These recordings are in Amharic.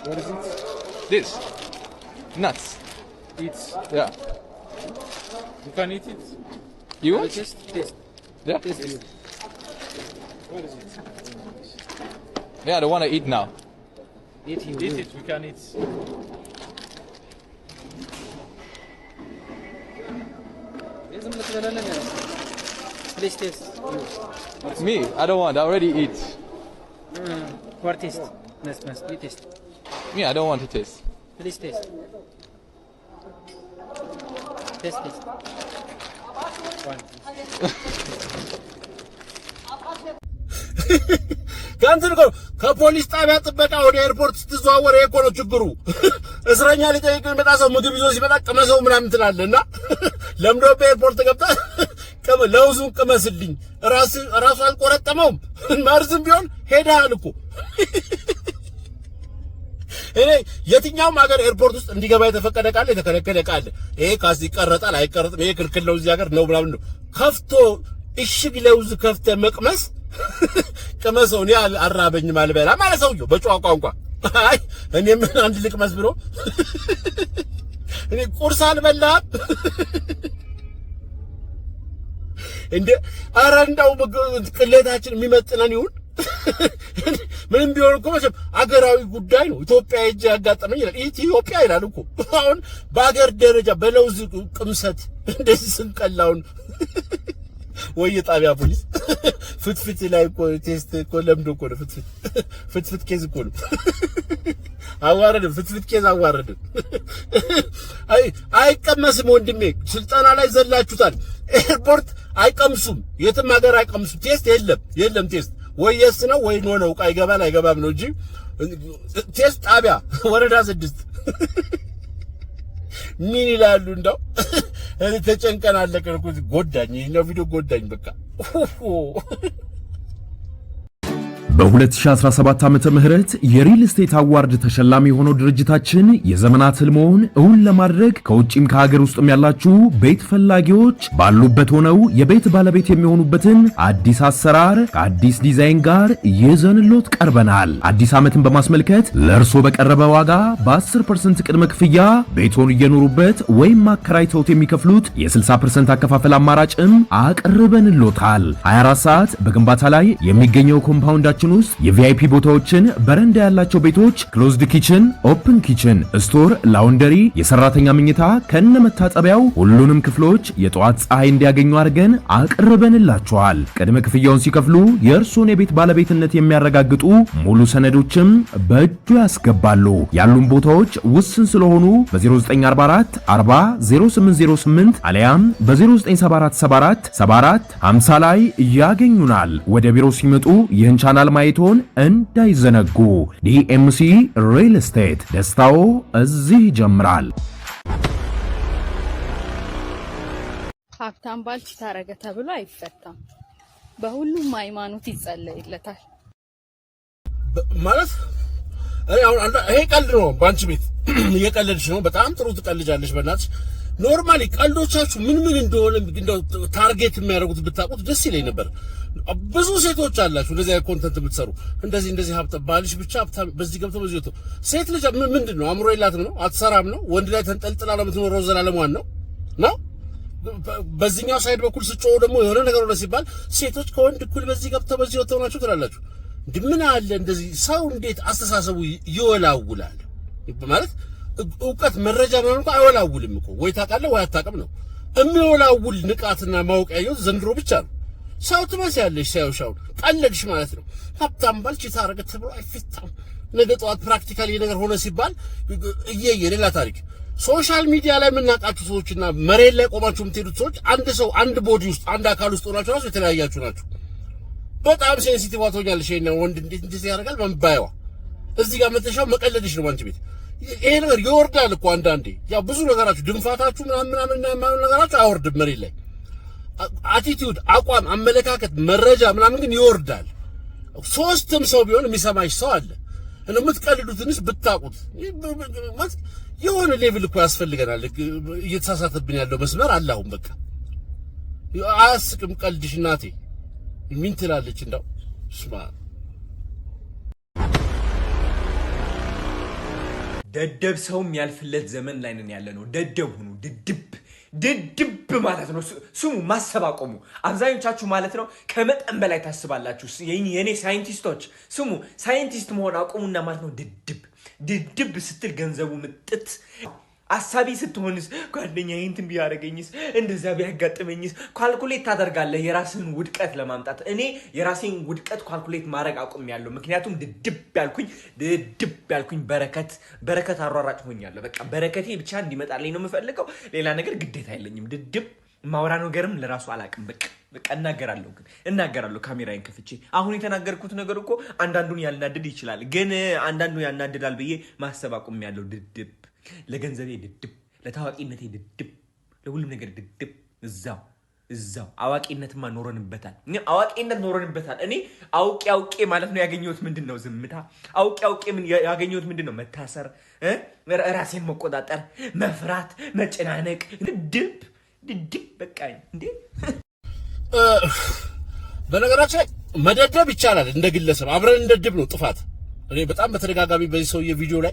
What is it? This. Nuts. It's. Yeah. You can eat it. You want? Taste. Yeah. Taste it. What is it? Yeah, I don't want to eat now. Eat it. We can eat. Please taste. Me, I don't want. I already eat. What taste? Nice. You taste. Me, I don't want to taste. Please taste. Taste. One. ካንተን ከፖሊስ ጣቢያ ጥበቃ ወደ ኤርፖርት ስትዘዋወር እኮ ነው ችግሩ። እስረኛ ሊጠይቅ የሚመጣ ሰው ምግብ ይዞ ሲመጣ ቅመሰው ምናምን ትላለና ለምዶ በኤርፖርት ገብታ ለውዙን ቅመስልኝ ራሱ አልቆረጠመውም ማርዝም ቢሆን ሄዳል እኮ። እኔ የትኛውም ሀገር ኤርፖርት ውስጥ እንዲገባ የተፈቀደ ቃል የተከለከለ ቃል ይሄ ካስ ይቀረጣል አይቀረጥም ይሄ ክልክል ነው እዚህ ሀገር ነው ምናምን ነው ከፍቶ እሽግ ለውዝ ከፍተ መቅመስ ቅመሰው እኔ አራበኝም አልበላ ማለት ሰውየው በጨዋ ቋንቋ አይ እኔ ምን አንድ ልቅመስ ብሎ እኔ ቁርስ አልበላም እንደ አራንዳው ቅሌታችን የሚመጥነን ይሁን ምንም ቢሆን እኮ መቼም አገራዊ ጉዳይ ነው። ኢትዮጵያ እጅ ያጋጠመኝ ይላል ኢትዮጵያ ይላል እኮ አሁን በአገር ደረጃ በለውዝ ቅምሰት እንደዚህ ስንቀላውን ወይ ጣቢያ ፖሊስ ፍትፍት ላይ እኮ ቴስት እኮ ለምዶ እኮ ነው ፍትፍት ኬዝ እኮ ነው አዋረደ ፍትፍት ኬዝ አዋረደ አይቀመስም ወንድሜ ስልጣና ላይ ዘላችሁታል ኤርፖርት አይቀምሱም የትም ሀገር አይቀምሱም ቴስት የለም ቴስት ወይ የስ ነው ወይ ኖ ነው አይገባም ነው እንጂ ቴስት ጣቢያ ወረዳ 6 ምን ይላሉ እንደው እኔ ተጨንቀን አለቀን እኮ ጎዳኝ ነው ቪዲዮ ጎዳኝ በቃ በ2017 ዓመተ ምህረት የሪል ስቴት አዋርድ ተሸላሚ የሆነው ድርጅታችን የዘመናት ህልሞን እውን ለማድረግ ከውጪም ከሀገር ውስጥም ያላችሁ ቤት ፈላጊዎች ባሉበት ሆነው የቤት ባለቤት የሚሆኑበትን አዲስ አሰራር ከአዲስ ዲዛይን ጋር ይዘንሎት ቀርበናል። አዲስ ዓመትን በማስመልከት ለእርሶ በቀረበ ዋጋ በ10% ቅድመ ክፍያ ቤቶን እየኖሩበት ወይም ማከራይተውት የሚከፍሉት የ60% አከፋፈል አማራጭም አቅርበንሎታል። 24 ሰዓት በግንባታ ላይ የሚገኘው ኮምፓውንዳችን ውስጥ የቪአይፒ ቦታዎችን በረንዳ ያላቸው ቤቶች ክሎዝድ ኪችን፣ ኦፕን ኪችን፣ ስቶር፣ ላውንደሪ፣ የሰራተኛ መኝታ ከነመታጠቢያው ሁሉንም ክፍሎች የጧት ፀሐይ እንዲያገኙ አድርገን አቅርበንላቸዋል። ቅድመ ክፍያውን ሲከፍሉ የእርሶን የቤት ባለቤትነት የሚያረጋግጡ ሙሉ ሰነዶችም በእጁ ያስገባሉ። ያሉን ቦታዎች ውስን ስለሆኑ በ0944 40 0808 አሊያም በ0974 74 50 ላይ ያገኙናል። ወደ ቢሮ ሲመጡ ይህን ቻናል ማየቶን እንዳይዘነጉ። ዲኤምሲ ሪል ስቴት ደስታው እዚህ ይጀምራል። ሀብታም ባልች ታረገ ተብሎ አይፈታም። በሁሉም ሃይማኖት ይጸለይለታል ማለት አሁን ይሄ ቀልድ ነው። ባንቺ ቤት እየቀለድሽ ነው። በጣም ጥሩ ትቀልጃለሽ። በእናትሽ ኖርማሊ ቀልዶቻችሁ ምን እንደሆነ እንደው ታርጌት የሚያደርጉት ብታውቁት ደስ ይለኝ ነበር። ብዙ ሴቶች አላችሁ እንደዚህ አይነት ኮንተንት የምትሰሩ እንደዚህ ሀብታም ባልሽ ብቻ ሀብታም በዚህ ገብቶ በዚህ ወጥቶ ሴት ልጅ ምንድነው አእምሮ የላትም ነው አትሰራም ነው ወንድ ላይ ተንጠልጥላ ለምትኖረው ዘላለሟን ነው በዚህኛው ሳይድ በኩል ስጮው ደግሞ የሆነ ነገር ሆነ ሲባል ሴቶች ከወንድ እኩል በዚህ ገብተው በዚህ ወጥተው ናቸው ትላላችሁ። ምን አለ እንደዚህ ሰው እንዴት አስተሳሰቡ ይወላውላል ማለት እውቀት መረጃ ምናምን እንኳን አይወላውልም እኮ ወይ ታውቃለህ ወይ አታውቅም ነው የሚወላውል ንቃትና ማወቅ ያየው ዘንድሮ ብቻ ነው። ሰው ትመስያለሽ ሳይውሻው ቀለድሽ ማለት ነው። ሀብታም ባልች ታረገ ተብሎ አይፈታም። ነገ ጠዋት ፕራክቲካሊ ነገር ሆነ ሲባል ሌላ ታሪክ። ሶሻል ሚዲያ ላይ የምናውቃችሁ ሰዎችና መሬት ላይ ቆማችሁ የምትሄዱት ሰዎች አንድ ሰው አንድ ቦዲ ውስጥ አንድ አካል ውስጥ ሆናችሁ ራሱ የተለያያችሁ ናችሁ። በጣም ሴንሲቲቭ አትሆኛለሽ። ይሄን ወንድ እንዴት ያደርጋል መንባየዋ እዚህ ጋር መተሻው መቀለድሽ ነው አንቺ ቤት። ይሄ ነገር ይወርዳል እኮ አንዳንዴ ያው ብዙ ነገራችሁ ድንፋታችሁ ምናምን ነገራችሁ አይወርድም መሬት ላይ አቲቲዩድ፣ አቋም፣ አመለካከት፣ መረጃ ምናምን ግን ይወርዳል። ሶስትም ሰው ቢሆን የሚሰማሽ ሰው አለ። የምትቀልዱትንስ ብታቁት የሆነ ሌቭል እኮ ያስፈልገናል። እየተሳሳተብን ያለው መስመር አለ። አሁን በቃ አያስቅም ቀልድሽ እናቴ ምን ትላለች እንዳው ስማ ደደብ ሰውም ያልፍለት ዘመን ላይ ነን ያለነው። ደደብ ሁኑ። ድድብ ማለት ነው። ስሙ ማሰባቆሙ አብዛኞቻችሁ ማለት ነው ከመጠን በላይ ታስባላችሁ። የኔ ሳይንቲስቶች ስሙ፣ ሳይንቲስት መሆን አቆሙና ማለት ነው ድድብ ስትል ገንዘቡ ምጥት አሳቢ ስትሆንስ ጓደኛዬ እንትን ቢያደርገኝስ እንደዛ ቢያጋጥመኝስ ካልኩሌት ታደርጋለህ የራስህን ውድቀት ለማምጣት። እኔ የራሴን ውድቀት ካልኩሌት ማድረግ አቆሚያለሁ። ምክንያቱም ድድብ ያልኩኝ በረከት አሯራጭ ሆኛለሁ። በቃ በረከቴ ብቻ እንዲመጣልኝ ነው የምፈልገው። ሌላ ነገር ግዴታ የለኝም። ድድብ ማውራ ነገርም ለራሱ አላቅም። በቃ እናገራለሁ ካሜራዬን ከፍቼ። አሁን የተናገርኩት ነገር እኮ አንዳንዱን ያልናድድ ይችላል፣ ግን አንዳንዱ ያናድዳል ብዬ ማሰብ አቆሚያለሁ። ድድብ ለገንዘቤ ድድብ፣ ለታዋቂነቴ ድድብ፣ ለሁሉም ነገር ድድብ። እዛው አዋቂነትማ ኖረንበታል። እኔ አውቄ ማለት ነው ያገኘሁት ምንድነው? ዝምታ። አውቄ ምን ያገኘሁት ምንድነው? መታሰር፣ ራሴን መቆጣጠር፣ መፍራት፣ መጨናነቅ። ድድብ በቃ እንዴ። በነገራችን ላይ መደደብ ይቻላል። እንደ ግለሰብ አብረን እንደድብ ነው ጥፋት። እኔ በጣም በተደጋጋሚ በዚህ ሰውዬ ቪዲዮ ላይ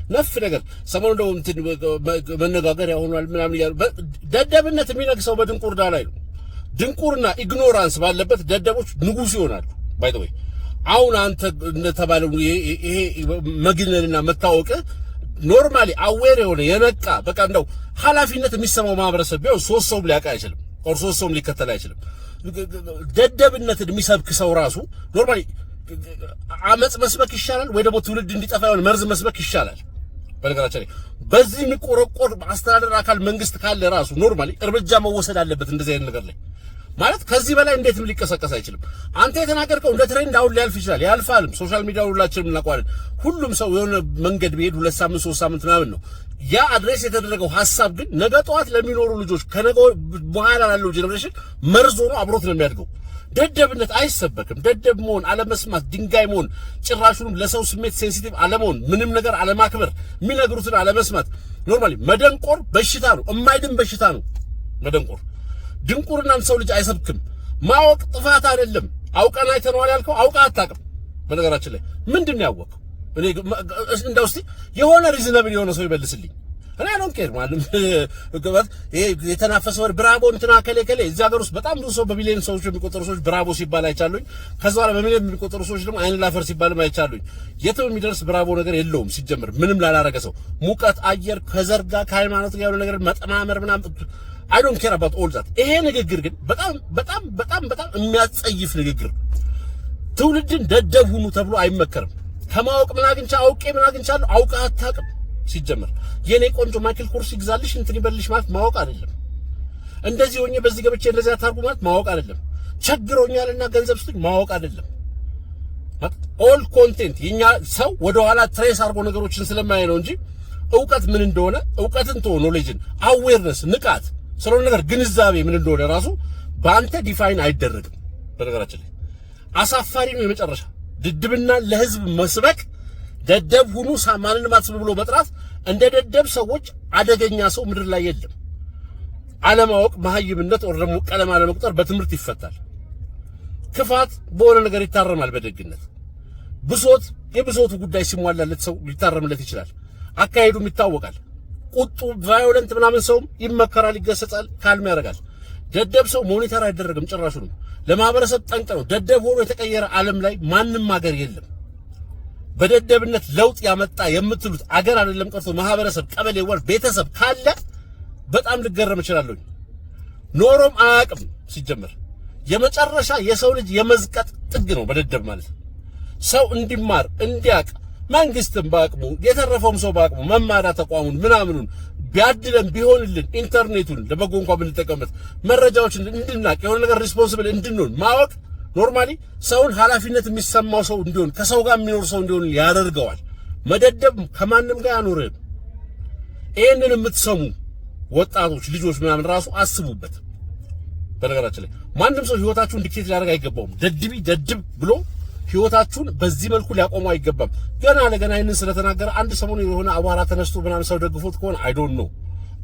ነፍ ነገር ሰሞኑን ነው እንትን መነጋገሪያ ሆኗል ምናምን ይላል። ደደብነት የሚነግሰው በድንቁርና ላይ ነው። ድንቁርና ኢግኖራንስ ባለበት ደደቦች ንጉስ ይሆናሉ። ባይ ዘ ወይ አሁን አንተ እንደተባለው ይሄ መግነንና መታወቅ ኖርማሊ አዌር የሆነ የነቃ በቃ እንደው ኃላፊነት የሚሰማው ማህበረሰብ ቢሆን 3 ሰው ሊያውቅ አይችልም፣ ኦር 3 ሰው ሊከተል አይችልም። ደደብነትን የሚሰብክ ሰው ራሱ ኖርማሊ አመጽ መስበክ ይሻላል ወይ ደግሞ ትውልድ እንዲጠፋ የሆነ መርዝ መስበክ ይሻላል። በነገራችን ላይ በዚህ የሚቆረቆር አስተዳደር አካል መንግስት ካለ ራሱ ኖርማሊ እርምጃ መወሰድ አለበት እንደዚህ አይነት ነገር ላይ። ማለት ከዚህ በላይ እንዴትም ሊቀሰቀስ አይችልም። አንተ የተናገርከው እንደ ትሬንድ አሁን ሊያልፍ ይችላል፣ ያልፋልም። ሶሻል ሚዲያው ሁላችንም እናውቀዋለን። ሁሉም ሰው የሆነ መንገድ ቢሄድ 2 ሳምንት 3 ሳምንት ምናምን ነው። ያ አድሬስ የተደረገው ሐሳብ ግን ነገ ጠዋት ለሚኖሩ ልጆች ከነገ በኋላ ላለው ጄኔሬሽን መርዝ ሆኖ አብሮት ነው የሚያድገው። ደደብነት አይሰበክም። ደደብ መሆን፣ አለመስማት፣ ድንጋይ መሆን፣ ጭራሹንም ለሰው ስሜት ሴንሲቲቭ አለመሆን፣ ምንም ነገር አለማክበር፣ የሚነግሩትን አለመስማት፣ ኖርማሊ መደንቆር በሽታ ነው፣ የማይድን በሽታ ነው መደንቆር። ድንቁርናን ሰው ልጅ አይሰብክም። ማወቅ ጥፋት አይደለም። አውቀን አይተነዋል ያልከው አውቀህ አታውቅም። በነገራችን ላይ ምንድን ነው ያወቅኸው? እኔ እንደው እስቲ የሆነ ሪዝነብል የሆነ ሰው ይመልስልኝ። እኔ አይ ዶንት ኬር ማለት ይሄ የተናፈሰ ወር ብራቮ እንትና ከሌ እዚህ ሀገር ውስጥ በጣም ብዙ ሰው በሚሊዮን ሰዎች የሚቆጠሩ ሰዎች ብራቮ ሲባል አይቻሉኝ። ከዛ በኋላ በሚሊዮን የሚቆጠሩ ሰዎች ደግሞ አይን ላፈር ሲባልም አይቻሉኝ። የትም የሚደርስ ብራቮ ነገር የለውም ሲጀምር ምንም ላላረገ ሰው። ሙቀት አየር ከዘርጋ ከሃይማኖት ጋር ያለው ነገር መጠማመር ምናምን አይ ዶንት ኬር አባውት ኦል ዛት። ይሄ ንግግር ግን በጣም የሚያጸይፍ ንግግር። ትውልድን ደደብ ሁኑ ተብሎ አይመከርም። ከማወቅ ምን አግኝቻ አውቄ ምን አግኝቻለሁ አውቀህ አታውቅም። ሲጀመር የኔ ቆንጆ ማይክል ኮርስ ይግዛልሽ እንትን ይበልሽ ማለት ማወቅ አይደለም። እንደዚህ ሆኜ በዚህ ገብቼ እንደዚህ አታርጉ ማለት ማወቅ አይደለም። ቸግሮኛልና ገንዘብ ስጡኝ ማወቅ አይደለም። ኦል ኮንቴንት የኛ ሰው ወደ ኋላ ትሬስ አርጎ ነገሮችን ስለማያይ ነው እንጂ ዕውቀት ምን እንደሆነ ዕውቀትን ተው ኖሌጅን አዌርነስ ንቃት ስለሆነ ነገር ግንዛቤ ምን እንደሆነ ራሱ በአንተ ዲፋይን አይደረግም። በነገራችን ላይ አሳፋሪ ነው የመጨረሻ ድድብና ለህዝብ መስበክ። ደደብ ሁኑ ማንንም አትስሙ ብሎ መጥራት እንደ ደደብ ሰዎች አደገኛ ሰው ምድር ላይ የለም። አለማወቅ መሀይምነት ወር ደግሞ ቀለም አለመቁጠር በትምህርት ይፈታል። ክፋት በሆነ ነገር ይታረማል በደግነት። ብሶት የብሶቱ ጉዳይ ሲሟላለት ሰው ሊታረምለት ይችላል። አካሄዱም ይታወቃል። ቁጡ ቫዮለንት ምናምን ሰውም ይመከራል፣ ይገሰጻል፣ ካልም ያደርጋል። ደደብ ሰው ሞኒተር አይደረግም ጭራሹንም። ለማህበረሰብ ጠንቅ ነው። ደደብ ሆኖ የተቀየረ ዓለም ላይ ማንም ሀገር የለም። በደደብነት ለውጥ ያመጣ የምትሉት አገር አይደለም ቀርቶ ማህበረሰብ፣ ቀበሌ፣ ወር ቤተሰብ ካለ በጣም ልገረም እችላለሁ። ኖሮም አያውቅም ሲጀመር። የመጨረሻ የሰው ልጅ የመዝቀጥ ጥግ ነው በደደብ ማለት። ሰው እንዲማር እንዲያቅ መንግስትም በአቅሙ የተረፈውም ሰው በአቅሙ መማሪያ ተቋሙን ምናምኑን ቢያድለን ቢሆንልን ኢንተርኔቱን ለበጎ እንኳን ብንጠቀምበት መረጃዎችን እንድናቅ የሆነ ነገር ሪስፖንሲብል እንድንሆን ማወቅ ኖርማሊ ሰውን ኃላፊነት የሚሰማው ሰው እንዲሆን ከሰው ጋር የሚኖር ሰው እንዲሆን ያደርገዋል። መደደብ ከማንም ጋር ያኖርም። ይሄንን የምትሰሙ ወጣቶች ልጆች ምናምን ራሱ አስቡበት። በነገራችን ላይ ማንም ሰው ህይወታችሁን ዲክቴት ሊያደርግ አይገባውም። ደድብ ብሎ ህይወታችሁን በዚህ መልኩ ሊያቆሙ አይገባም። ገና ለገና ይሄንን ስለተናገረ አንድ ሰሞኑ የሆነ አቧራ ተነስቶ ምናምን ሰው ደግፎት ከሆነ አይ ዶንት ኖ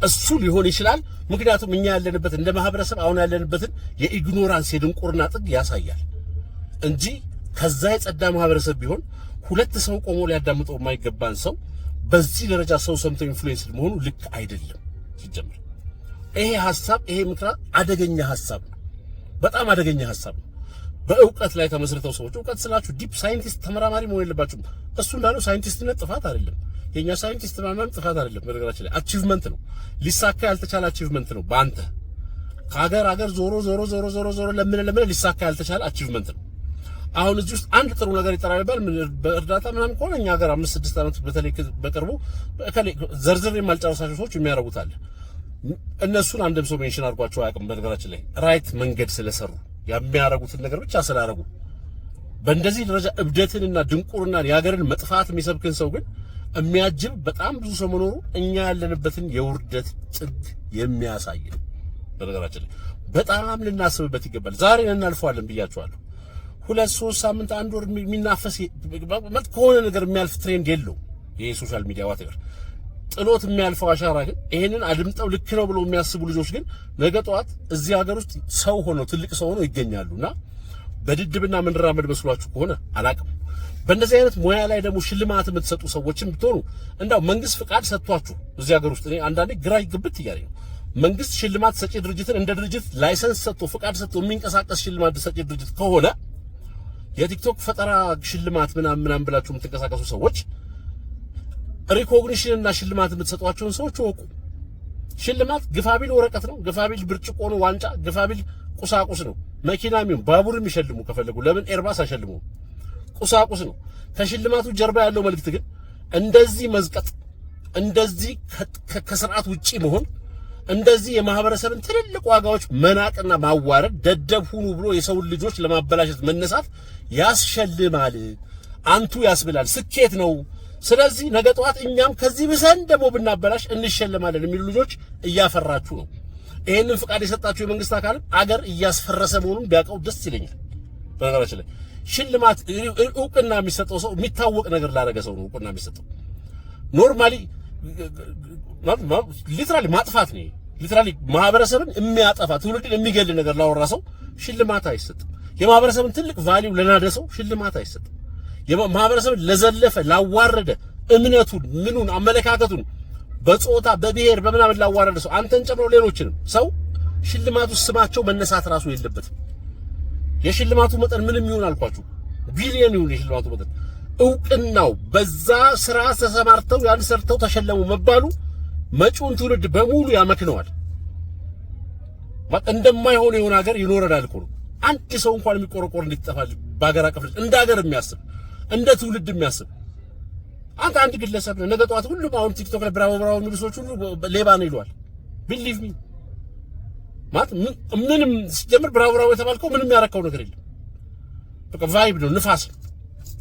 እሱ ሊሆን ይችላል። ምክንያቱም እኛ ያለንበት እንደ ማህበረሰብ አሁን ያለንበትን የኢግኖራንስ የድንቁርና ጥግ ያሳያል እንጂ ከዛ የጸዳ ማህበረሰብ ቢሆን ሁለት ሰው ቆሞ ሊያዳምጠው የማይገባን ሰው በዚህ ደረጃ ሰው ሰምቶ ኢንፍሉዌንስ መሆኑ ልክ አይደለም። ሲጀምር ይሄ ሐሳብ ይሄ ምክራ አደገኛ ሐሳብ ነው። በጣም አደገኛ ሐሳብ ነው። በእውቀት ላይ ተመስርተው ሰዎች እውቀት ስላችሁ ዲፕ ሳይንቲስት ተመራማሪ መሆን የለባችሁም። እሱ እንዳለው ሳይንቲስትነት ጥፋት አይደለም። የኛ ሳይንቲስት ማንንም ጥፋት አይደለም። በነገራችን ላይ አቺቭመንት ነው። ሊሳካ ያልተቻለ አቺቭመንት ነው። ባንተ ከሀገር ዞሮ ለምን ሊሳካ ያልተቻለ አቺቭመንት ነው። አሁን እዚህ ውስጥ አንድ ጥሩ ነገር ይጠራል ይባል በእርዳታ ምናምን ከሆነ እኛ ሀገር 5-6 ዓመት በተለይ በቅርቡ ዘርዝር የማልጨረሳቸው ሰዎች የሚያረጉት አለ። እነሱን አንድም ሰው ሜንሽን አድርጓቸው አያውቅም። በነገራችን ላይ ራይት መንገድ ስለሰሩ የሚያረጉትን ነገር ብቻ ስላረጉ በእንደዚህ ደረጃ እብደትንና ድንቁርናን የሀገርን መጥፋት የሚሰብክን ሰው ግን የሚያጅብ በጣም ብዙ ሰው መኖሩ እኛ ያለንበትን የውርደት ጥግ የሚያሳይ ነው። በነገራችን ላይ በጣም ልናስብበት ይገባል። ዛሬ እናልፈዋለን ብያቸዋለሁ። 2-3 ሳምንት አንድ ወር የሚናፈስ ከሆነ ነገር የሚያልፍ ትሬንድ የለው። ይሄ ሶሻል ሚዲያ ዋቴቨር ጥሎት የሚያልፈው አሻራ ግን ይሄንን አድምጠው ልክ ነው ብለው የሚያስቡ ልጆች ግን ነገ ጠዋት እዚህ ሀገር ውስጥ ሰው ሆነው ትልቅ ሰው ሆነው ይገኛሉና በድድብና መንራመድ መስሏችሁ ከሆነ አላቅም። በእንደዚህ አይነት ሙያ ላይ ደግሞ ሽልማት የምትሰጡ ሰዎችም ብትሆኑ እንዳው መንግስት ፍቃድ ሰጥቷችሁ እዚህ ሀገር ውስጥ እኔ አንዳንዴ ግራ ይግብት እያለኝ ነው። መንግስት ሽልማት ሰጪ ድርጅትን እንደ ድርጅት ላይሰንስ ሰጥቶ ፍቃድ ሰጥቶ የሚንቀሳቀስ ሽልማት ሰጪ ድርጅት ከሆነ የቲክቶክ ፈጠራ ሽልማት ምናምን ብላችሁ የምትንቀሳቀሱ ሰዎች ሪኮግኒሽን እና ሽልማት የምትሰጧቸውን ሰዎች ወቁ። ሽልማት ግፋቢል ወረቀት ነው፣ ግፋቢል ብርጭቆ ነው፣ ዋንጫ ግፋቢል ቁሳቁስ ነው። መኪናም ይሁን ባቡርም ይሸልሙ ከፈለጉ ለምን ኤርባስ አይሸልሙ? ቁሳቁስ ነው። ከሽልማቱ ጀርባ ያለው መልእክት ግን እንደዚህ መዝቀጥ፣ እንደዚህ ከስርዓት ውጪ መሆን፣ እንደዚህ የማህበረሰብን ትልልቅ ዋጋዎች መናቅና ማዋረድ፣ ደደብ ሁኑ ብሎ የሰውን ልጆች ለማበላሸት መነሳት ያስሸልማል፣ አንቱ ያስብላል፣ ስኬት ነው። ስለዚህ ነገ ጠዋት እኛም ከዚህ ብሰን ደግሞ ብናበላሽ እንሸለማለን የሚሉ ልጆች እያፈራችሁ ነው። ይሄንን ፍቃድ የሰጣችሁ የመንግስት አካልም አገር እያስፈረሰ መሆኑን ቢያውቀው ደስ ይለኛል። በነገራችን ላይ ሽልማት እውቅና የሚሰጠው ሰው የሚታወቅ ነገር ላደረገ ሰው ነው እውቅና የሚሰጠው። ኖርማሊ ሊትራሊ ማጥፋት ነው። ሊትራሊ ማህበረሰብን የሚያጠፋ ትውልድን የሚገል ነገር ላወራ ሰው ሽልማት አይሰጥም። የማህበረሰብን ትልቅ ቫልዩ ለናደ ሰው ሽልማት አይሰጥም። የማህበረሰብን ለዘለፈ ላዋረደ እምነቱን ምኑን አመለካከቱን በጾታ በብሔር በምናምን ላዋረደ ሰው አንተን ጨምሮ ሌሎችንም ሰው ሽልማቱ ስማቸው መነሳት ራሱ የለበትም። የሽልማቱ መጠን ምንም ይሁን አልኳችሁ ቢሊየን ይሁን የሽልማቱ መጠን እውቅናው በዛ ስራ ተሰማርተው ያን ሰርተው ተሸለሙ መባሉ መጪውን ትውልድ በሙሉ ያመክነዋል። እንደማይሆን የሆነ ሀገር ይኖረናል እኮ ነው። አንድ ሰው እንኳን የሚቆረቆር እንዲጠፋል በሀገር አቀፍ እንደ ሀገር የሚያስብ እንደ ትውልድ የሚያስብ አንድ ግለሰብ ነው። ነገ ጠዋት ሁሉም አሁን ቲክቶክ ላይ ብራቮ የሚሉ ሰዎች ሁሉ ሌባ ነው ይሏል። ቢሊቭ ሚ ማለት ምንም ሲጀምር ብራቮ የተባልከው ምንም ያረካው ነገር የለም። በቃ ቫይብ ነው፣ ንፋስ ነው።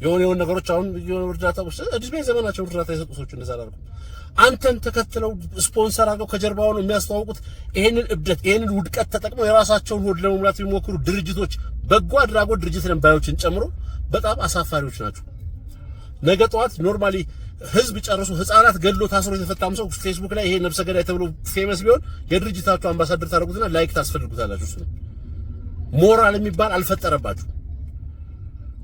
የሆነ ነገሮች አሁን የሆነ እርዳታ እድሜ ዘመናቸው እርዳታ የሰጡ ሰዎች እንደዛ አላልኩ። አንተን ተከትለው ስፖንሰር አድርገው ከጀርባው ነው የሚያስተዋውቁት። ይሄንን እብደት ይሄንን ውድቀት ተጠቅመው የራሳቸውን ሆድ ለመሙላት የሚሞክሩ ድርጅቶች በጎ አድራጎት ድርጅት ነባዮችን ጨምሮ በጣም አሳፋሪዎች ናቸው። ነገ ጠዋት ኖርማሊ ህዝብ ጨርሶ ህፃናት ገድሎ ታስሮ የተፈታም ሰው ፌስቡክ ላይ ይሄ ነፍሰ ገዳይ ተብሎ ፌመስ ቢሆን የድርጅታችሁ አምባሳደር ታደርጉትና ላይክ ታስፈልጉታላችሁ። እሱ ሞራል የሚባል አልፈጠረባችሁ።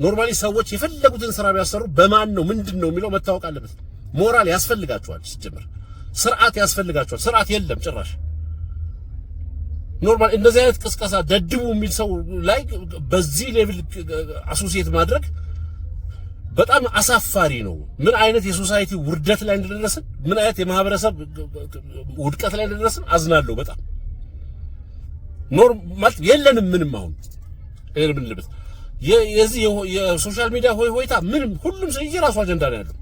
ኖርማሊ ሰዎች የፈለጉትን ስራ ቢያሰሩ በማን ነው ምንድን ነው የሚለው መታወቅ አለበት። ሞራል ያስፈልጋቸዋል። ሲጀምር ስርዓት ያስፈልጋቸዋል። ስርዓት የለም ጭራሽ። ኖርማል እንደዚህ አይነት ቅስቀሳ ደድቡ የሚል ሰው ላይ በዚህ ሌቭል አሶሲየት ማድረግ በጣም አሳፋሪ ነው። ምን አይነት የሶሳይቲ ውርደት ላይ እንደደረስን፣ ምን አይነት የማህበረሰብ ውድቀት ላይ እንደደረስን አዝናለሁ በጣም። ኖርማል የለንም ምንም አሁን ይሄን ምን ልበት የዚህ የሶሻል ሚዲያ ሆይታ ምንም ሁሉም ሰው የራሱ አጀንዳ ነው ያለው።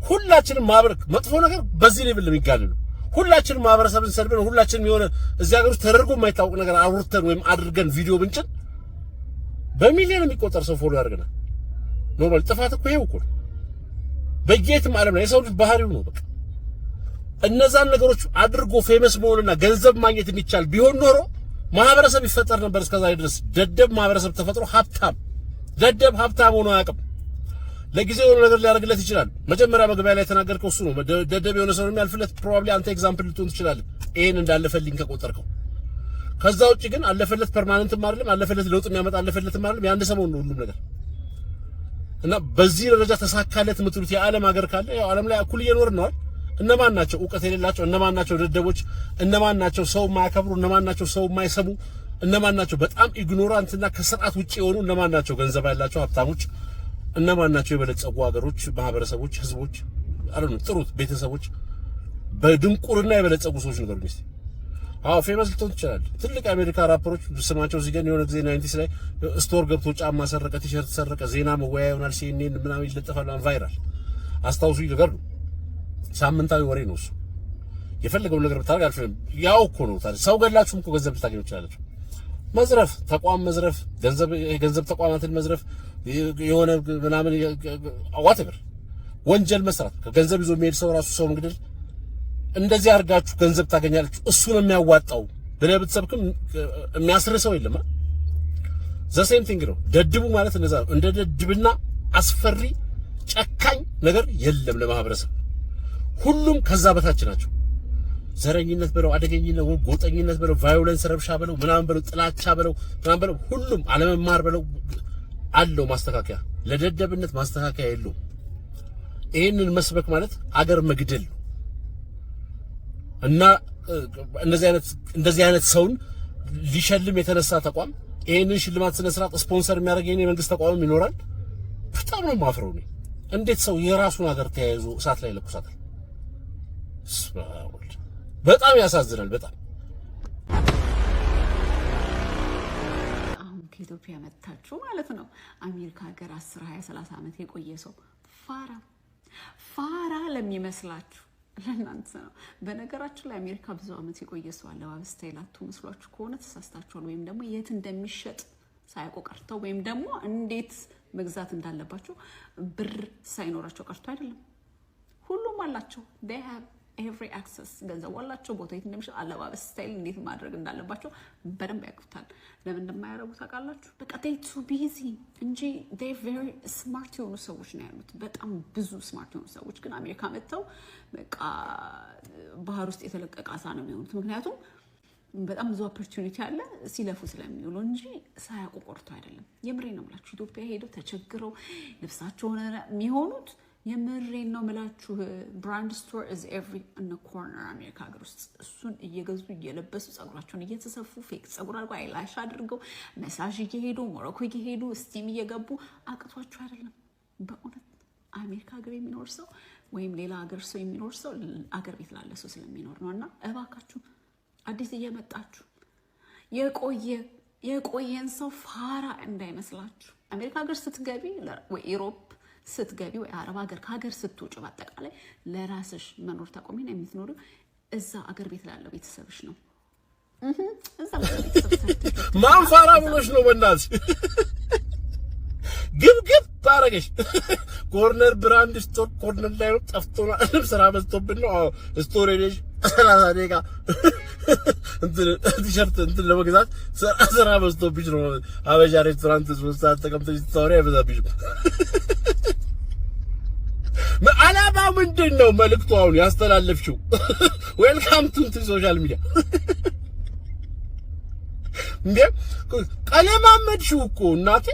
ሁላችንም ማህበረሰብ መጥፎ ነገር በዚህ ሌቭል የሚጋነነው ሁላችንም ማህበረሰብን ሰድበን ሁላችንም የሆነ እዚህ ሀገር ውስጥ ተደርጎ የማይታወቅ ነገር አውርተን ወይም አድርገን ቪዲዮ ብንጭን በሚሊዮን የሚቆጠር ሰው ፎሎ ያደርገናል። ኖርማል ጥፋት እኮ ይሄው እኮ በየትም ዓለም ላይ የሰው ልጅ ባህሪው ነው። በቃ እነዛን ነገሮች አድርጎ ፌመስ መሆንና ገንዘብ ማግኘት የሚቻል ቢሆን ኖሮ ማህበረሰብ ይፈጠር ነበር። እስከዛ ድረስ ደደብ ማህበረሰብ ተፈጥሮ ደደብ ሀብታም ሆኖ አያውቅም። ለጊዜው የሆነ ነገር ሊያደርግለት ይችላል። መጀመሪያ መግቢያ ላይ ተናገርከው እሱ ነው። ደደብ የሆነ ሰው የሚያልፍለት ፕሮባብሊ አንተ ኤግዛምፕል ልትሆን ትችላለህ፣ ይሄን እንዳለፈልኝ ከቆጠርከው። ከዛ ውጪ ግን አለፈለት ፐርማነንትም አይደለም፣ አለፈለት ለውጥ የሚያመጣ አለፈለትም አይደለም። የአንድ ሰሞን ነው ሁሉም ነገር። እና በዚህ ደረጃ ተሳካለት የምትሉት የዓለም ሀገር ካለ ያው ዓለም ላይ እኩል እየኖርን ነው። እነማን ናቸው ዕውቀት የሌላቸው? እነማን ናቸው ደደቦች? እነማን ናቸው ሰው የማያከብሩ? እነማን ናቸው ሰው የማይሰሙ? እነማን ናቸው በጣም ኢግኖራንትና ከስርዓት ውጪ የሆኑ? እነማን ናቸው ገንዘብ ያላቸው ሀብታሞች? እነማን ናቸው የበለጸጉ ሀገሮች፣ ማህበረሰቦች፣ ህዝቦች አሉን ጥሩት ቤተሰቦች በድንቁርና የበለጸጉ ሰዎች ነገሩኝ እስቲ። አዎ ፌመስ ልትሆን ትችላለህ። ትልቅ አሜሪካ ራፐሮች ስማቸው እዚህ ጋር የሆነ ጊዜ 90s ላይ ስቶር ገብቶ ጫማ ሰረቀ፣ ቲሸርት ሰረቀ፣ ዜና መወያያ ይሆናል፣ CNN ምናምን ይለጠፋል፣ ቫይራል አስታውሱ ይልጋሉ። ሳምንታዊ ወሬ ነው እሱ። የፈለገው ነገር ብታረግ አልፈም ያው እኮ ነው። ታዲያ ሰው ገላችሁም እኮ ገንዘብ ልታገኙ ትችላላችሁ። መዝረፍ፣ ተቋም መዝረፍ፣ ገንዘብ ተቋማትን መዝረፍ፣ የሆነ ምናምን ዋትበር ወንጀል መስራት፣ ገንዘብ ይዞ የሚሄድ ሰው ራሱ ሰው እንግዲህ እንደዚህ አድርጋችሁ ገንዘብ ታገኛላችሁ እሱ ነው የሚያዋጣው ብለህ ብትሰብክም የሚያስር ሰው የለም። ዘሴም ቲንግ ነው። ደድቡ ማለት እንደዛ ነው። እንደ ደድብና አስፈሪ ጨካኝ ነገር የለም ለማህበረሰብ። ሁሉም ከዛ በታች ናቸው። ዘረኝነት በለው፣ አደገኝነት፣ ጎጠኝነት በለው፣ ቫዮለንስ ረብሻ በለው፣ ምናምን በለው፣ ጥላቻ በለው፣ ምናምን በለው፣ ሁሉም አለመማር በለው አለው ማስተካከያ። ለደደብነት ማስተካከያ የለውም። ይሄንን መስበክ ማለት አገር መግደል ነው። እና እንደዚህ አይነት ሰውን ሊሸልም የተነሳ ተቋም ይሄንን ሽልማት ስነ ስርዓት ስፖንሰር የሚያደርግ የኔ መንግስት ተቋምም ይኖራል። በጣም ነው ማፍረው ነው። እንዴት ሰው የራሱን ሀገር ተያይዞ እሳት ላይ ለኩሳታል? በጣም ያሳዝናል። በጣም አሁን ከኢትዮጵያ መጣችሁ ማለት ነው አሜሪካ ሀገር 10 20 30 ዓመት የቆየ ሰው ፋራ ለሚመስላችሁ ለእናንተ ነው። በነገራችን ላይ አሜሪካ ብዙ ዓመት የቆየ ሰው አለባበስ ስታይላቱ መስሏችሁ ከሆነ ተሳስታችኋል። ወይም ደግሞ የት እንደሚሸጥ ሳያውቁ ቀርተው ወይም ደግሞ እንዴት መግዛት እንዳለባቸው ብር ሳይኖራቸው ቀርቶ አይደለም። ሁሉም አላቸው። they have every access ገንዘብ አላቸው። ቦታ የት እንደሚሸጥ፣ አለባበስ ስታይል እንዴት ማድረግ እንዳለባቸው በደንብ ያውቁታል። ለምን እንደማያረጉ ታውቃላችሁ? በቃ they too busy እንጂ they very smart የሆኑ ሰዎች ነው ያሉት። በጣም ብዙ ስማርት የሆኑ ሰዎች ግን አሜሪካ መጥተው በቃ ባህር ውስጥ የተለቀቀ አሳ ነው የሚሆኑት። ምክንያቱም በጣም ብዙ ኦፖርቹኒቲ አለ ሲለፉ ስለሚውሉ እንጂ ሳያውቁ ቆርቶ አይደለም። የምሬን ነው የምላችሁ። ኢትዮጵያ ሄደው ተቸግረው ልብሳቸውን የሚሆኑት የምሬን ነው የምላችሁ። ብራንድ ስቶር is every in the corner አሜሪካ ሀገር ውስጥ እሱን እየገዙ እየለበሱ ጸጉራቸውን እየተሰፉ ፌክ ጸጉር አድርገው አይላሽ አድርገው መሳጅ እየሄዱ ሞሮኮ እየሄዱ ስቲም እየገቡ አቅቷቸው አይደለም። በእውነት አሜሪካ ሀገር የሚኖር ሰው ወይም ሌላ ሀገር ሰው የሚኖር ሰው አገር ቤት ላለ ሰው ስለሚኖር ነው። እና እባካችሁ አዲስ እየመጣችሁ የቆየን ሰው ፋራ እንዳይመስላችሁ። አሜሪካ ሀገር ስትገቢ ወይ ኢሮፕ ስትገቢ ወይ አረብ ሀገር ከሀገር ስትወጪ በአጠቃላይ ለራስሽ መኖር ታቆሚና የምትኖሪው እዛ አገር ቤት ላለው ቤተሰብሽ ነው። እዛ ቤተሰብ ማን ፋራ ብሎሽ ነው? በእናትሽ ግብግብ ታረገሽ። ኮርነር ብራንድ ስቶር ኮርነር ላይ ነው ጠፍቶና ስራ በዝቶብን ነው። አዎ ስቶር ሄደሽ 30 ደቂቃ ቲሸርት ለመግዛት ስራ በዝቶብሽ ነው። አበሻ ሬስቶራንት 3 ሰዓት ተቀምጠሽ ታወሪ አይበዛብሽም። አላማ ምንድን ነው? መልእክቱ አሁን ያስተላለፍሽው ዌልካም ቱ ሶሻል ሚዲያ እንዴ ቀለማመድሽው እኮ እናቴ።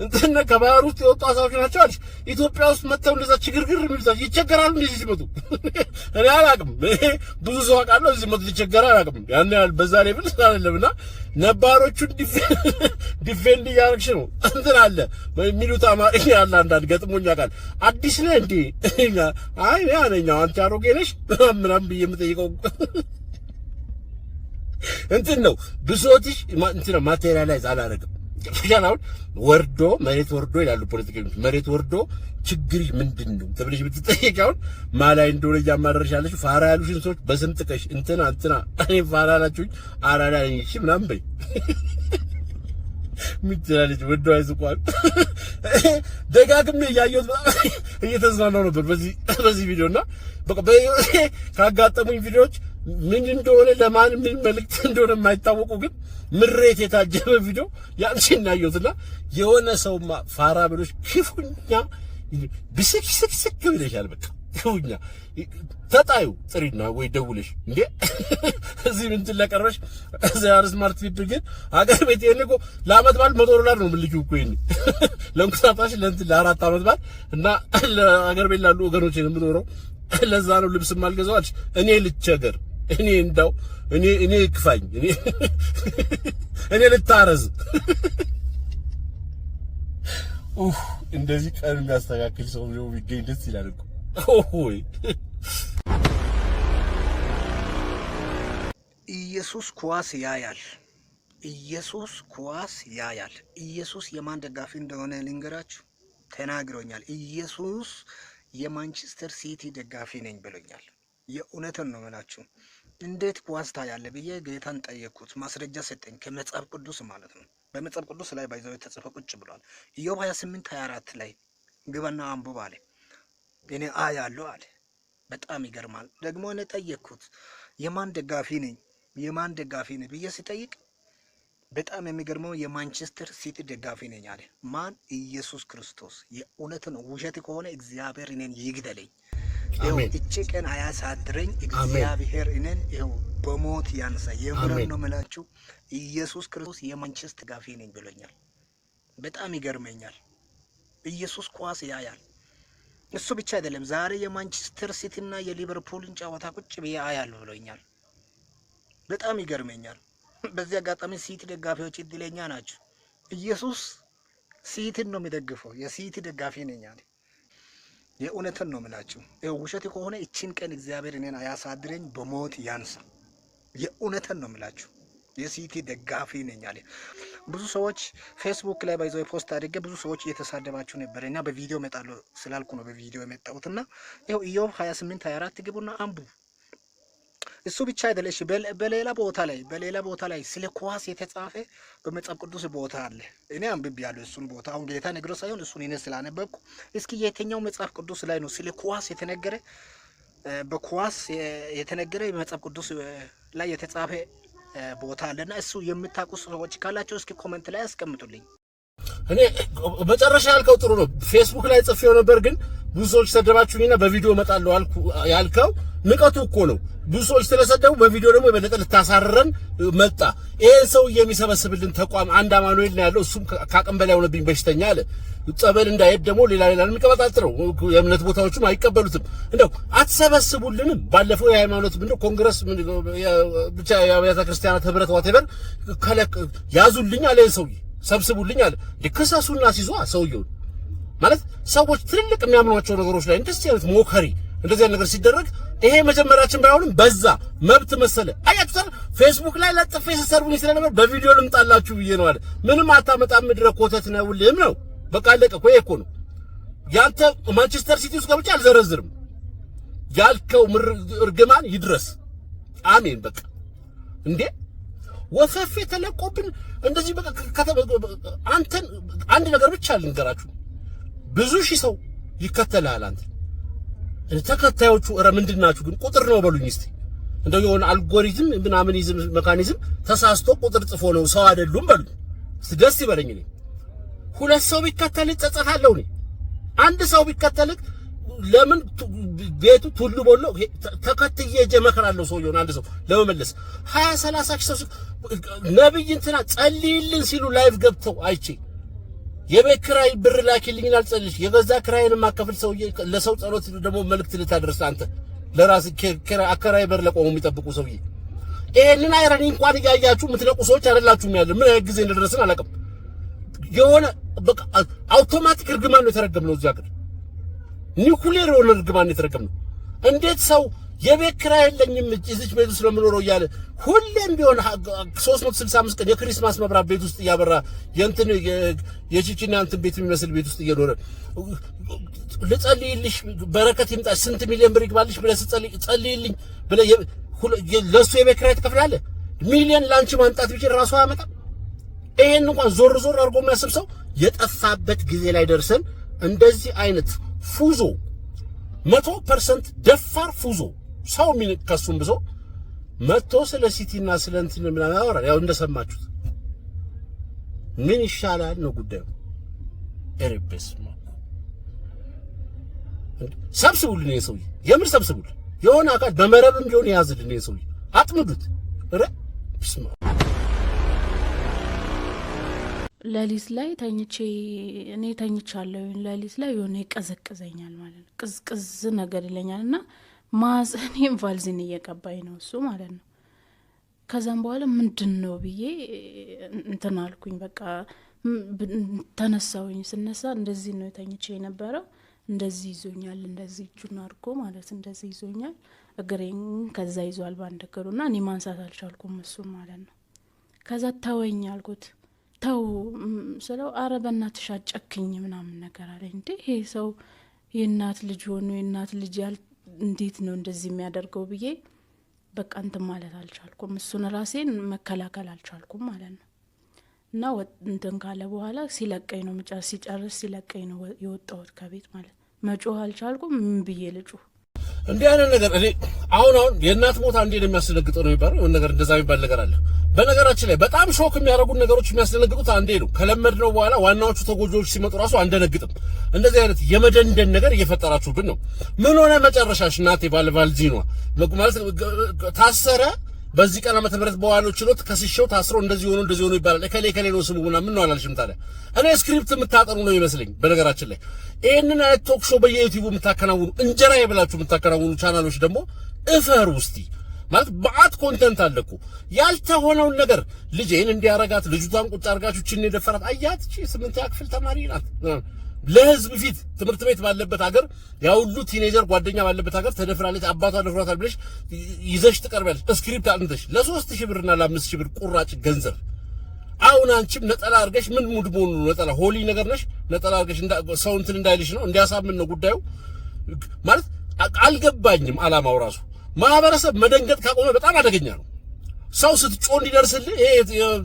እንትና ከባህር ውስጥ የወጡ አሳዎች ናቸው አልሽ። ኢትዮጵያ ውስጥ መጥተው እንደዛ ችግርግር የሚሉት ይቸገራሉ። እንደዚህ ሲመጡ እኔ አላውቅም። ብዙ ሰው አውቃለሁ እዚህ መጥቶ ይቸገራል አላውቅም። ያን ያህል በዛ ላይ ብል አይደለምና ነባሮቹን ዲፌንድ እያደረግሽ ነው። እንትን አለ የሚሉት አማርኛ ያለ አንዳንድ ገጥሞኛ ቃል አዲስ ነህ እንዴ? አይ ያ ነኝ አንቺ አሮጌ ነሽ ምናምን ብዬ የምጠይቀው እንትን ነው። ብሶትሽ እንትን ማቴሪያላይዝ አላደረግም። ፊሻላውን ወርዶ መሬት ወርዶ ይላሉ ፖለቲከኞች። መሬት ወርዶ ችግር ምንድነው ተብለሽ ብትጠይቂው ማላይ እንደሆነ ያማረርሻለሽ። ፋራ ያሉሽን ሰዎች በስም ጥቀሽ እንትና እኔ ፋራ ናችሁኝ አራዳ ነኝ እሺ ምናምን በይ። ምትላለች ወዶ አይዝቋል። ደጋግሜ ያየሁት በጣም እየተዝናናው ነበር በዚህ ቪዲዮና በቃ ካጋጠሙኝ ቪዲዮዎች ምን እንደሆነ ለማን ምን መልእክት እንደሆነ የማይታወቁ ግን ምሬት የታጀበ ቪዲዮ ያንቺን ያየሁትና የሆነ ሰውማ ፋራ ብሎሽ ክፉኛ ብስክስክስክ ብለሻል። በቃ ይሁኛ ተጣዩ ጥሪና ወይ ደውልሽ እንዴ እዚህ ምን ትለቀረሽ ዛሬ ስማርት ፊት ግን አገር ቤት የነቆ ለአመት በዓል $100 ነው ምልኪው እኮ ይሄን ለምሳታሽ ለአራት አመት በዓል እና ለአገር ቤት ላሉ ወገኖች የምኖረው ለዛ ነው ልብስ ማልገዛዋች እኔ ልቸገር እኔ እንዳው እኔ ክፋኝ እኔ ልታረዝ እንደዚህ ቀን የሚያስተካክል ሰው ነው ቢገኝ ደስ ይላል እኮ ኦይ ኢየሱስ ኳስ ያያል። ኢየሱስ ኳስ ያያል። ኢየሱስ የማን ደጋፊ እንደሆነ ልንገራችሁ ተናግሮኛል። ኢየሱስ የማንቸስተር ሲቲ ደጋፊ ነኝ ብሎኛል። የእውነትን ነው የምላችሁ። እንዴት ኳስ ታያለ ብዬ ጌታን ጠየቅኩት። ማስረጃ ሰጠኝ ከመጽሐፍ ቅዱስ ማለት ነው። በመጽሐፍ ቅዱስ ላይ ባይዘው ተጽፎ ቁጭ ብሏል። ኢዮብ 28:24 ላይ ግባና አንብብ አለ። እኔ አያለሁ አለ። በጣም ይገርማል። ደግሞ እኔ ጠየቅኩት የማን ደጋፊ ነኝ ብዬ ሲጠይቅ በጣም የሚገርመው የማንቸስተር ሲቲ ደጋፊ ነኝ አለ። ማን? ኢየሱስ ክርስቶስ። የእውነት ነው። ውሸት ከሆነ እግዚአብሔር እኔን ይግደለኝ። አሜን። እቺ ቀን አያሳድረኝ እግዚአብሔር እኔን ይኸው በሞት ያንሳ። የምረን ነው የምላችሁ። ኢየሱስ ክርስቶስ የማንቸስተር ደጋፊ ነኝ ብሎኛል። በጣም ይገርመኛል። ኢየሱስ ኳስ ያያል። እሱ ብቻ አይደለም። ዛሬ የማንቸስተር ሲቲ እና የሊቨርፑልን ጨዋታ ቁጭ ብዬ አያለሁ ብሎኛል። በጣም ይገርመኛል። በዚህ አጋጣሚ ሲቲ ደጋፊዎች እድለኛ ናቸው። ኢየሱስ ሲቲን ነው የሚደግፈው። የሲቲ ደጋፊ ነኝ አለ። የእውነትን ነው የምላችሁ። ይኸው ውሸት ከሆነ እቺን ቀን እግዚአብሔር እኔን አያሳድረኝ፣ በሞት ያንሳ። የእውነትን ነው የምላችሁ። የሲቲ ደጋፊ ነኝ አለ። ብዙ ሰዎች ፌስቡክ ላይ ባይዘው ፖስት አድርጌ ብዙ ሰዎች እየተሳደባችሁ ነበር እና በቪዲዮ መጣለው ስላልኩ ነው በቪዲዮ የመጣሁትና ይኸው ኢዮብ 28:24 ግቡና አንብቡ። እሱ ብቻ አይደለሽ በሌላ ቦታ ላይ ስለ ኳስ የተጻፈ በመጽሐፍ ቅዱስ ቦታ አለ። እኔ አንብቤያለሁ እሱን ቦታ። አሁን ጌታ ነግሮ ሳይሆን እሱን እኔ ስላነበብኩ እስኪ የትኛው መጽሐፍ ቅዱስ ላይ ነው ስለ ኳስ የተነገረ በኳስ የተነገረ መጽሐፍ ቅዱስ ላይ የተጻፈ ቦታ አለና እሱ የምታውቁ ሰዎች ካላችሁ እስኪ ኮሜንት ላይ አስቀምጡልኝ። እኔ መጨረሻ ያልከው ጥሩ ነው። ፌስቡክ ላይ ጽፌው ነበር ግን ብዙ ሰዎች ሰደባችሁኝና በቪዲዮ እመጣለሁ ያልከው ንቀቱ እኮ ነው። ብዙ ሰዎች ስለሰደቡ በቪዲዮ ደግሞ የበለጠ ልታሳረረን መጣ። ይሄን ሰው የሚሰበስብልን ተቋም አንድ አማኑኤል ነው ያለው። እሱም ካቅም በላይ ሆነብኝ በሽተኛ አለ። ጸበል እንዳይሄድ ደግሞ ሌላ የሚቀበጣጥረው የእምነት ቦታዎችም አይቀበሉትም። እንደው አትሰበስቡልንም። ባለፈው የሃይማኖት ምንድነው ኮንግረስ ብቻ የአብያተ ክርስቲያናት ህብረት ዋቴቨር ከለክ ያዙልኝ አለ። ሰውዬ ሰብስቡልኝ አለ። ድከሳሱና ሲዟ ሰውዬው ማለት ሰዎች ትልልቅ የሚያምኗቸው ነገሮች ላይ እንደዚህ አይነት ሞከሪ እንደዚህ አይነት ነገር ሲደረግ ይሄ መጀመሪያችን ባይሆንም በዛ መብት መሰለ። አያችሁ ፌስቡክ ላይ ለጥፌ ሲሰርቡኝ ስለነበር በቪዲዮ ልምጣላችሁ ብዬ ነው አለ። ምንም አታመጣም ምድረ ኮተት ነው ልም ነው በቃ አለቀ እኮ። ይሄ እኮ ነው ያንተ ማንቸስተር ሲቲ ውስጥ ገብቼ አልዘረዝርም ያልከው እርግማን ይድረስ። አሜን። በቃ እንዴ ወፈፌ ተለቆብን እንደዚህ በቃ አንተን አንድ ነገር ብቻ ልንገራችሁ። ብዙ ሺህ ሰው ይከተላል አንተ ተከታዮቹ ምንድናችሁ ግን ቁጥር ነው በሉኝ እስቲ። እንደው የሆነ አልጎሪዝም ምናምንይዝም ሜካኒዝም ተሳስቶ ቁጥር ጽፎ ነው ሰው አይደሉም በሉኝ እስቲ። ደስ ይበለኝ። እኔ ሁለት ሰው ቢከተልህ ጸጸታለሁ። እኔ አንድ ሰው ቢከተልህ ለምን ቤቱ ሁሉ ቦሎ ተከትዬ ጀመከራለሁ። ሰው ይሆን አንድ ሰው ለመመለስ 20-30 ሰው ነብይ እንትና ጸልይልን ሲሉ ላይቭ ገብተው አይቼ የቤት ኪራይ ብር ላኪልኝና አልጸልሽ የገዛ ኪራይን ማከፍል ሰው ለሰው ጸሎት ደግሞ መልእክት ልታደርስ አንተ ለራስ ኪራይ አከራይ በር ለቆሙ የሚጠብቁ ሰውዬ ይሄንን አይረኒ እንኳን ያያችሁ የምትለቁ ሰዎች አይደላችሁም። ያለ ምን አይነት ጊዜ እንደደረስን አላውቅም። የሆነ በቃ አውቶማቲክ እርግማን ነው የተረገምነው። እዚያ ግን ኒውክሌር የሆነ እርግማን ነው የተረገምነው። እንዴት ሰው የቤት ኪራይ የለኝም እዚች ቤት ውስጥ ለምኖረው እያለ ሁሌም ቢሆን 365 ቀን የክሪስማስ መብራት ቤት ውስጥ እያበራ የእንትን የቺቺና እንትን ቤት የሚመስል ቤት ውስጥ እየኖረ ልጸልይልሽ በረከት ይምጣ ስንት ሚሊዮን ብር ይግባልሽ ብለህ ጸልይልኝ ብለህ ለሱ የቤት ኪራይ ትከፍላለህ። ሚሊዮን ላንቺ ማምጣት ቢችል ራሱ አያመጣም። ይሄን እንኳን ዞር አድርጎ የሚያስብ ሰው የጠፋበት ጊዜ ላይ ደርሰን እንደዚህ አይነት ፉዞ 100% ደፋር ፉዞ ሰው ከሱም ብሶ መጥቶ ስለ ሲቲና ስለ እንትን ምናምን ያወራል። ያው እንደሰማችሁት ምን ይሻላል ነው ጉዳዩ። ኤርቤስ ሰብስቡልን ይሄ ሰውዬ የምር ሰብስቡልን የሆነ አካል በመረብም ቢሆን ያዝልን ይሄ ሰውዬ አጥምዱት እረ ብስማ ለሊት ላይ ተኝቻለሁ ለሊት ላይ የሆነ ይቀዘቅዘኛል ማለት ነው ቅዝቅዝ ነገር ይለኛልና ማዘኔን ቫልዚን እየቀባይ ነው እሱ ማለት ነው ከዛም በኋላ ምንድነው ብዬ እንትን አልኩኝ በቃ ተነሳውኝ ስነሳ እንደዚህ ነው ተኝቼ የነበረው እንደዚህ ይዞኛል እንደዚህ እጁን አርጎ ማለት እንደዚህ ይዞኛል እግሬን ከዛ ይዟል ባንደከሩና እኔ ማንሳት አልቻልኩም እሱ ማለት ነው ከዛ ተወኝ አልኩት ተው ስለው አረበና ተሻጨክኝ ምናምን ነገር አለ እንዴ ይሄ ሰው የእናት ልጅ ሆኖ የእናት ልጅ እንዴት ነው እንደዚህ የሚያደርገው ብዬ በቃ እንትን ማለት አልቻልኩም እሱን ራሴን መከላከል አልቻልኩም ማለት ነው እና እንትን ካለ በኋላ ሲለቀኝ ነው ሲጨርስ ሲለቀኝ ነው የወጣሁት ከቤት ማለት መጮህ አልቻልኩም ምን ብዬ ልጩህ እንዴ አይነት ነገር እኔ አሁን የእናት ሞት አንዴ የሚያስደነግጠው ነው የሚባለው የሆነ ነገር እንደዛ የሚባል ነገር አለ በነገራችን ላይ በጣም ሾክ የሚያደርጉት ነገሮች የሚያስደነግጡት አንዴ ነው ከለመድነው በኋላ ዋናዎቹ ተጎጆች ሲመጡ ራሱ አንደነግጥም እንደዚህ አይነት የመደንደን ነገር እየፈጠራችሁብን ነው ምን ሆነ መጨረሻሽ እናቴ ባልቫልዚኖ ማለት ታሰረ በዚህ ቀን ዓመተ ምህረት በኋላ ችሎት ከስሽው ታስሮ እንደዚህ ሆኖ ይባላል ከሌ ነው ስሙ ምን ነው አላልሽም ታዲያ እኔ ስክሪፕት የምታጠኑ ነው ይመስለኝ በነገራችን ላይ ይሄንን አይነት ቶክ ሾው በየዩቲዩብ የምታከናውኑ እንጀራ ይብላችሁ የምታከናውኑ ቻናሎች ደግሞ እፈሩ እስቲ ማለት በአት ኮንተንት አለኩ ያልተሆነውን ነገር ልጄን እንዲያረጋት ልጅቷን ቁጭ አርጋችሁ ቺን የደፈራት አያት እቺ 8ኛ ክፍል ተማሪ ናት ለህዝብ ፊት ትምህርት ቤት ባለበት ሀገር ያው ሁሉ ቲኔጀር ጓደኛ ባለበት ሀገር ተደፍራለች አባቷ ደፍሯታል ብለሽ ይዘሽ ትቀርቢያለሽ ስክሪፕት አጥንተሽ ለ3000 ብርና ለ5000 ብር ቁራጭ ገንዘብ አሁን አንቺም ነጠላ አርገሽ ምን ሙድ ሞኑ ነጠላ ሆሊ ነገር ነሽ ነጠላ አርገሽ ሰው እንትን እንዳይልሽ ነው እንዲያሳምን ነው ጉዳዩ ማለት አልገባኝም አላማው ራሱ ማህበረሰብ መደንገጥ ካቆመ በጣም አደገኛ ነው ሰው ስትጮህ እንዲደርስልህ ይሄ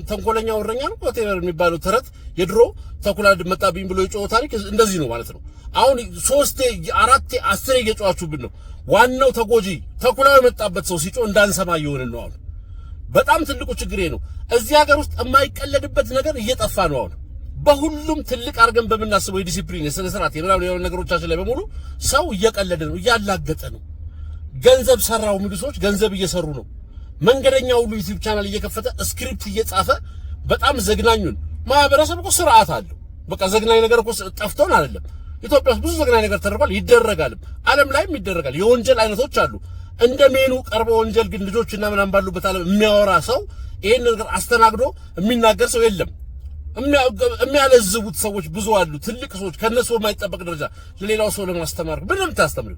ተንኮለኛ ወረኛ ነው ወቴቨር የሚባለው ተረት የድሮ ተኩላ መጣብኝ ብሎ የጮህ ታሪክ እንደዚህ ነው ማለት ነው አሁን 3 4 10 እየጮሃችሁብን ነው ዋናው ተጎጂ ተኩላው የመጣበት ሰው ሲጮህ እንዳንሰማ ይሆን ነው አሁን በጣም ትልቁ ችግር ነው እዚህ ሀገር ውስጥ የማይቀለድበት ነገር እየጠፋ ነው አሁን በሁሉም ትልቅ አርገን በመናስበው የዲሲፕሊን የስነስርዓት የምናምን ነገሮቻችን ላይ በሙሉ ሰው እየቀለደ ነው እያላገጠ ነው ገንዘብ ሰራው የሚሉ ሰዎች ገንዘብ እየሰሩ ነው መንገደኛው ሁሉ ዩቲዩብ ቻናል እየከፈተ ስክሪፕት እየጻፈ በጣም ዘግናኙን ማህበረሰብ እኮ ስርዓት አለው በቃ ዘግናኝ ነገር እኮ ጠፍቶን አይደለም ኢትዮጵያ ውስጥ ብዙ ዘግናኝ ነገር ተደርጓል ይደረጋል ዓለም ላይም ይደረጋል የወንጀል አይነቶች አሉ እንደ ሜኑ ቀርቦ ወንጀል ግን ልጆችና ምናምን ባሉበት ዓለም የሚያወራ ሰው ይሄን ነገር አስተናግዶ የሚናገር ሰው የለም የሚያለዝቡት ሰዎች ብዙ አሉ ትልቅ ሰዎች ከነሱ የማይጠበቅ ደረጃ ለሌላው ሰው ለማስተማር ምንም ታስተምሩ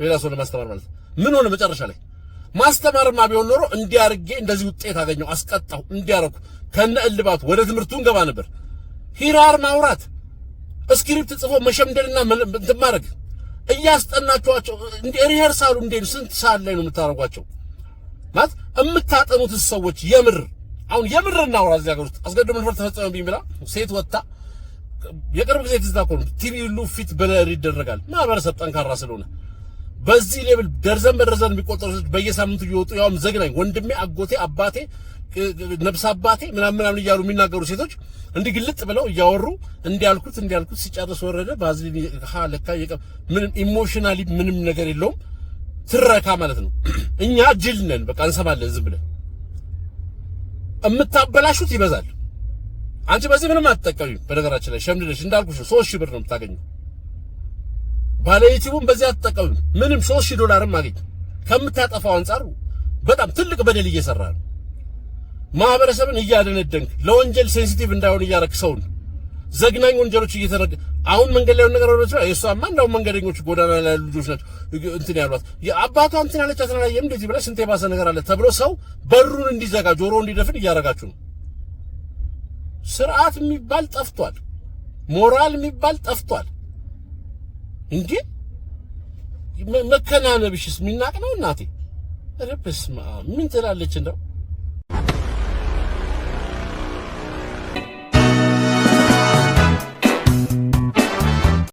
ሌላ ሰው ለማስተማር ማለት ምን ሆነ መጨረሻ ላይ ማስተማርማ ቢሆን ኖሮ እንዲያርጌ እንደዚህ ውጤት አገኘው አስቀጣው እንዲያረኩ ከነ እልባቱ ወደ ትምህርቱን ገባ ነበር ሂራር ማውራት ስክሪፕት ጽፎ መሸምደልና እንትን ማድረግ እያስጠናችኋቸው እንደ ሪሄርሳሉ እንዴት ስንት ሰዓት ላይ ነው የምታረጓቸው ማለት የምታጠኑት ሰዎች የምር አሁን የምርና አውራ እዚህ ሀገር ውስጥ አስገድዶ መድፈር ተፈጸመብኝ ብላ ሴት ወጣ የቅርብ ጊዜ ትዝታ እኮ ነው ቲቪ ሁሉ ፊት በለር ይደረጋል ማህበረሰብ ጠንካራ ስለሆነ በዚህ ሌቭል ደርዘን በደርዘን የሚቆጠሩ ሰዎች በየሳምንቱ ይወጡ ያውም ዘግናኝ ወንድሜ አጎቴ አባቴ ነብስ አባቴ ምናምን እያሉ የሚናገሩ ሴቶች እንዲህ ግልጥ ብለው እያወሩ እንዲያልኩት ሲጨርስ ወረደ ባዝሊን ለካ ምንም ኢሞሽናሊ ምንም ነገር የለውም ትረካ ማለት ነው እኛ ጅል ነን በቃ እንሰማለን ዝም ብለን እምታበላሹት ይበዛል አንቺ በዚህ ምንም አትጠቀሚም በነገራችን ላይ ሸምድለሽ እንዳልኩሽ 3000 ብር ነው የምታገኙ ባለዩቲዩብም በዚህ አትጠቀምም ምንም $3000 ማግኘት ከምታጠፋው አንፃር በጣም ትልቅ በደል እየሰራ ነው ማህበረሰብን እያደነደንክ ለወንጀል ሴንሲቲቭ እንዳይሆን እያረክ ሰውን ዘግናኝ ወንጀሎች እየተረገ አሁን መንገድ ላይ ነገር ወረደ እሷማ እንደው መንገደኞች ጎዳና ላይ ያሉ ልጆች ናቸው እንትን ያሏት የአባቷ እንትን አለች አትናየም እንደዚህ ብለሽ እንተ ባሰ ነገር አለ ተብሎ ሰው በሩን እንዲዘጋ ጆሮ እንዲደፍን እያረጋችሁ ነው ስርዓት የሚባል ጠፍቷል ሞራል የሚባል ጠፍቷል እንዴ መከናነብሽስ ሚናቅ ነው እናቴ ረብስማ ምን ትላለች እንደው